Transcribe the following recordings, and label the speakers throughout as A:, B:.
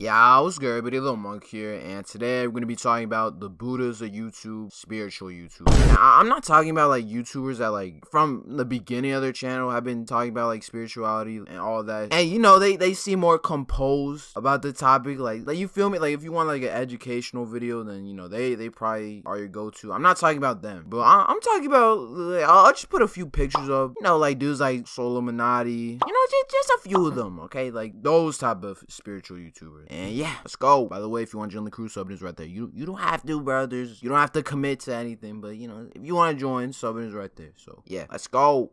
A: Yeah, what's good, everybody? Little Monk here, and today we're going to be talking about the Buddhas of YouTube, spiritual YouTube. Now, I'm not talking about like YouTubers that like from the beginning of their channel have been talking about like spirituality and all that. And you know, they seem more composed about the topic. Like you feel me? Like if you want like an educational video, then you know they probably are your go-to. I'm not talking about them, but I'm talking about. Like, I'll just put a few pictures of like dudes like Solominati. Just a few of them. Okay, like those type of spiritual YouTubers. And yeah, let's go. By the way, if you want to join the crew, sub is right there. You don't have to, brothers. You don't have to commit to anything, but you know, if you want to join, sub is right there. So yeah, let's go.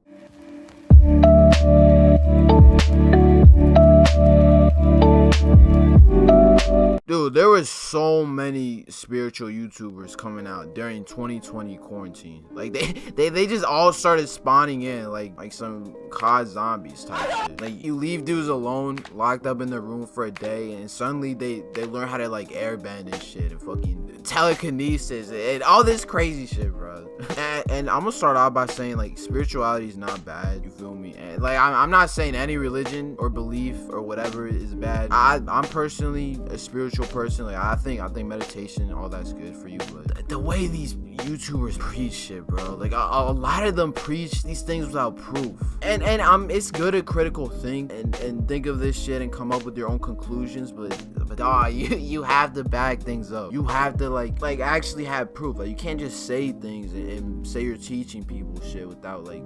A: Dude, there was so many spiritual YouTubers coming out during 2020 quarantine. Like they just all started spawning in like some COD zombies type shit. Like you leave dudes alone, locked up in their room for a day, and suddenly they learn how to like airbend and shit and fucking telekinesis and all this crazy shit, bro. And I'm gonna start off by saying like spirituality is not bad. You feel me? And like I'm not saying any religion or belief or whatever is bad. I'm personally a spiritual person. Like I think meditation, all that's good for you, but the way these YouTubers preach shit, bro, like a lot of them preach these things without proof. And it's good to critical think and think of this shit and come up with your own conclusions, but you have to back things up. You have to like actually have proof. Like you can't just say things and say you're teaching people shit without like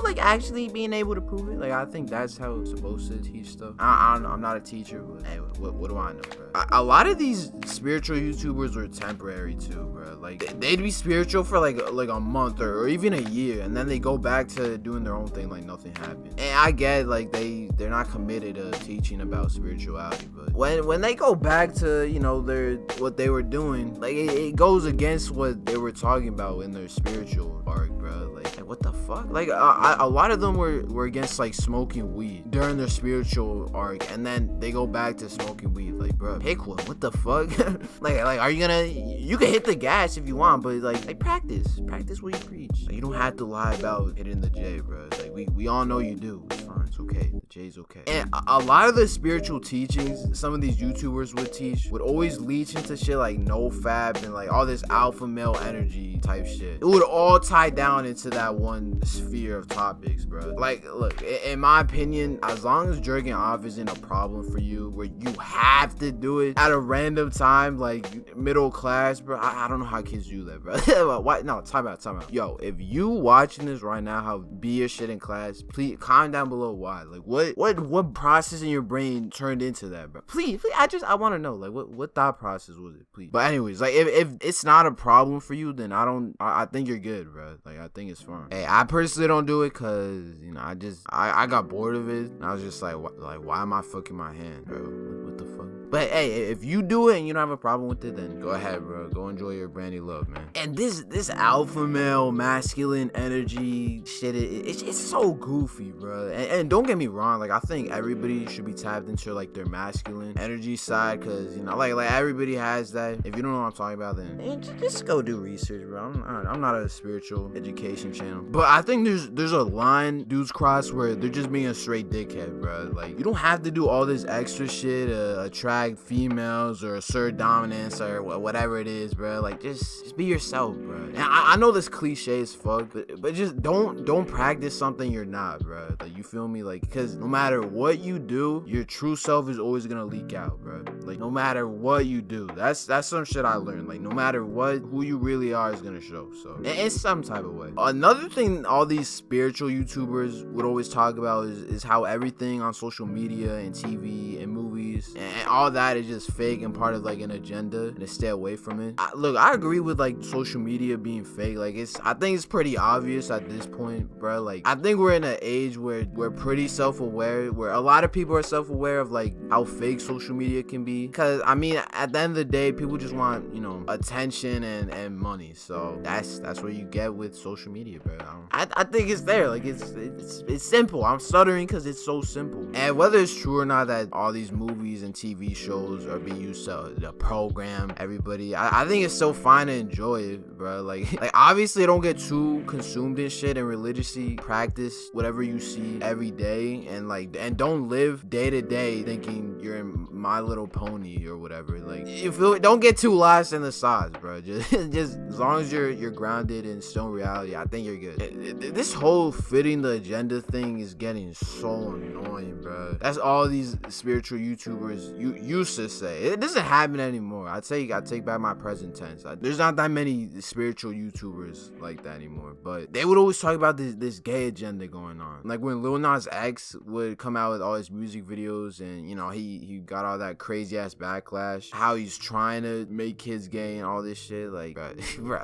A: like actually being able to prove it. Like I think that's how it's supposed to teach stuff. I don't know, I'm not a teacher, but hey, what do I know, bro? A lot of these spiritual YouTubers were temporary too, bro. Like they'd be spiritual for like a month or even a year, and then they go back to doing their own thing like nothing happened. And I get like they're not committed to teaching about spirituality, but when they go back to what they were doing, like it goes against what they were talking about in their spiritual arc, bro. Like what the fuck? Like a lot of them were against like smoking weed during their spiritual arc, and then they go back to smoking weed. Like, bro, pick one. What the fuck? like are you can hit the gas if you want, but like practice what you preach. Like, you don't have to lie about hitting the J, bro. Like we all know you do. It's fine. It's okay. The J's okay. And a lot of the spiritual teachings some of these YouTubers would teach would always leach into shit like no fab and like all this alpha male energy type shit. It would all tie down into that one sphere of topics, bro. Like, look, in my opinion, as long as jerking off isn't a problem for you, where you have to do it at a random time, like middle class, bro. I don't know how kids do that, bro. Why? No, time out. Yo, if you watching this right now, how be your shit in class, please comment down below why. Like, what process in your brain turned into that, bro? Please, I want to know, like, what thought process was it, please? But anyways, like, if it's not a problem for you, then I think you're good, bro. Like, I think it's fine. Hey, I personally don't do it because I got bored of it, and I was just like, why am I fucking my hand, bro? What the fuck? But hey, if you do it and you don't have a problem with it, then go ahead, bro. Go enjoy your brandy love, man. And this alpha male masculine energy shit, it's so goofy, bro. And don't get me wrong, like I think everybody should be tapped into like their masculine energy side, cause like everybody has that. If you don't know what I'm talking about, then just go do research, bro. I'm not a spiritual education channel, but I think there's a line dudes cross where they're just being a straight dickhead, bro. Like you don't have to do all this extra shit attract females or assert dominance or whatever it is, bro. Like just be yourself, bro. And I know this cliche as fuck, but just don't practice something you're not, bro. Like you feel me? Like because no matter what you do, your true self is always gonna leak out, bro. Like no matter what you do, that's some shit I learned. Like no matter what, who you really are is gonna show. So in some type of way. Another thing all these spiritual YouTubers would always talk about is how everything on social media and TV and movies and all that is just fake and part of like an agenda, and to stay away from it. Look, I agree with like social media being fake. Like I think it's pretty obvious at this point, bro. Like I think we're in an age where we're pretty self-aware, where a lot of people are self-aware of like how fake social media can be. Cause I mean, at the end of the day, people just want attention and money. So that's what you get with social media, bro. I think it's there. Like it's simple. I'm stuttering because it's so simple. And whether it's true or not that all these movies and TV TV shows are being used to program everybody. I think it's so fine to enjoy it, bro. Like obviously don't get too consumed in shit and religiously practice whatever you see every day, and don't live day to day thinking you're in My Little Pony or whatever. Like, don't get too lost in the sauce, bro. Just as long as you're grounded in stone reality, I think you're good. This whole fitting the agenda thing is getting so annoying, bro. That's all these spiritual YouTubers used to say. It doesn't happen anymore. I take back my present tense. There's not that many spiritual YouTubers like that anymore, but they would always talk about this gay agenda going on. Like when Lil Nas X would come out with all his music videos, and you know he got all that crazy ass backlash, how he's trying to make kids gay and all this shit. Like, bro,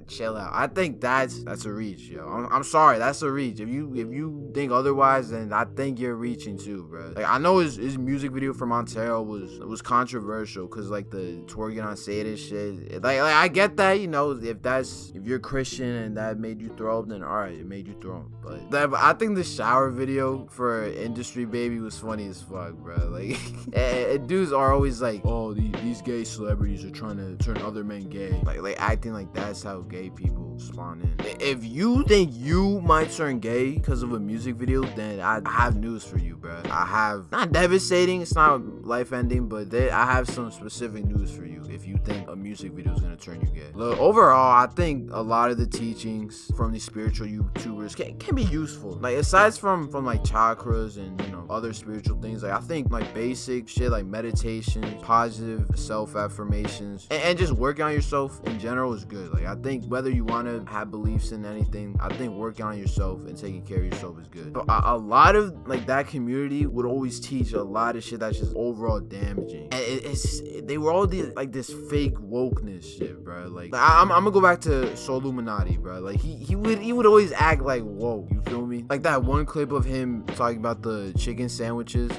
A: chill out. I think that's a reach, yo. I'm sorry, that's a reach. If you think otherwise, then I think you're reaching too, bro. Like, I know his music video for Montero was controversial because like the twerking on Satan shit. Like I get that, you know, if you're Christian and that made you throw up, then alright, it made you throw up. But I think the shower video for Industry Baby was funny as fuck, bro. Like dudes are always like, oh, these gay celebrities are trying to turn other men gay, like acting like that's how gay people spawn in. If you think you might turn gay because of a music video, then I have news for you, bro. I have, not devastating, it's not life ending, but I have some specific news for you if you think a music video is gonna turn you gay. Look, overall, I think a lot of the teachings from these spiritual YouTubers can be useful. Like, aside from like chakras and, you know, other spiritual things, like I think like basic shit like meditation, positive self-affirmations, and just working on yourself in general is good. Like, I think whether you want to have beliefs in anything, I think working on yourself and taking care of yourself is good. But a lot of like that community would always teach a lot of shit that's just overall damaging, and they were all this fake wokeness shit, bro. Like I'm gonna go back to Soluminati, bro. Like he would always act like, whoa, you feel me? Like that one clip of him talking about the chicken sandwiches.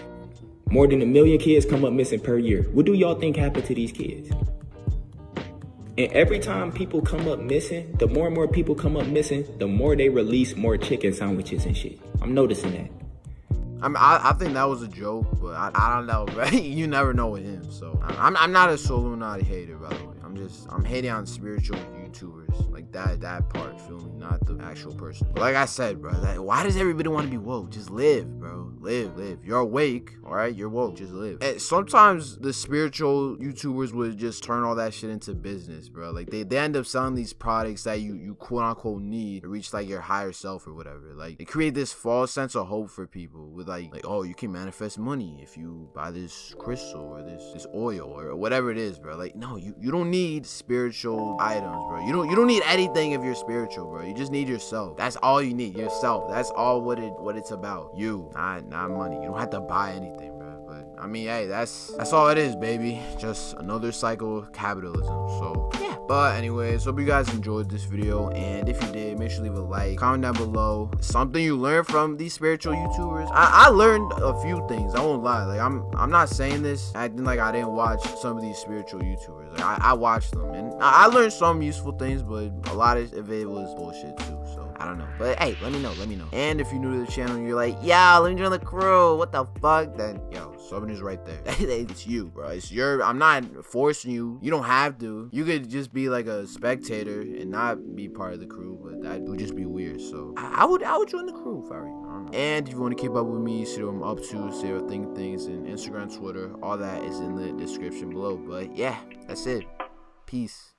B: More than 1 million kids come up missing per year. What do y'all think happened to these kids? And every time people come up missing, the more and more people come up missing, the more they release more chicken sandwiches and shit. I'm noticing that.
A: I think that was a joke, but I don't know, bro. You never know with him. So I'm not a Soluminati hater, by the way. I'm hating on spiritual YouTubers, like that part, feel me? Not the actual person. But like I said, bro, why does everybody want to be woke? Just live, bro. Live. You're awake, all right? You're woke. Just live. And sometimes the spiritual YouTubers would just turn all that shit into business, bro. Like they end up selling these products that you quote unquote need to reach like your higher self or whatever. Like they create this false sense of hope for people with like oh, you can manifest money if you buy this crystal or this oil or whatever it is, bro. Like no, you don't need spiritual items, bro. You don't need anything if you're spiritual, bro. You just need yourself. That's all you need, yourself. That's all what it's about. You, not money. You don't have to buy anything, bro. But I mean, hey, that's all it is, baby. Just another cycle of capitalism. So yeah. But anyways, hope you guys enjoyed this video, and if you did, make sure to leave a like, comment down below something you learned from these spiritual YouTubers. I learned a few things, I won't lie. Like I'm not saying this acting like I didn't watch some of these spiritual YouTubers. Like I watched them, and I learned some useful things, but a lot of it was bullshit too. So I don't know, but hey, let me know. And if you're new to the channel and you're like, yo, let me join the crew, what the fuck, then yo, something is right there. It's you, bro. It's your, I'm not forcing you. You don't have to. You could just be like a spectator and not be part of the crew, but that would just be weird. So I would join the crew if I don't know. And if you want to keep up with me, see what I'm up to, see what I think things, and Instagram, Twitter, all that is in the description below. But yeah, that's it. Peace.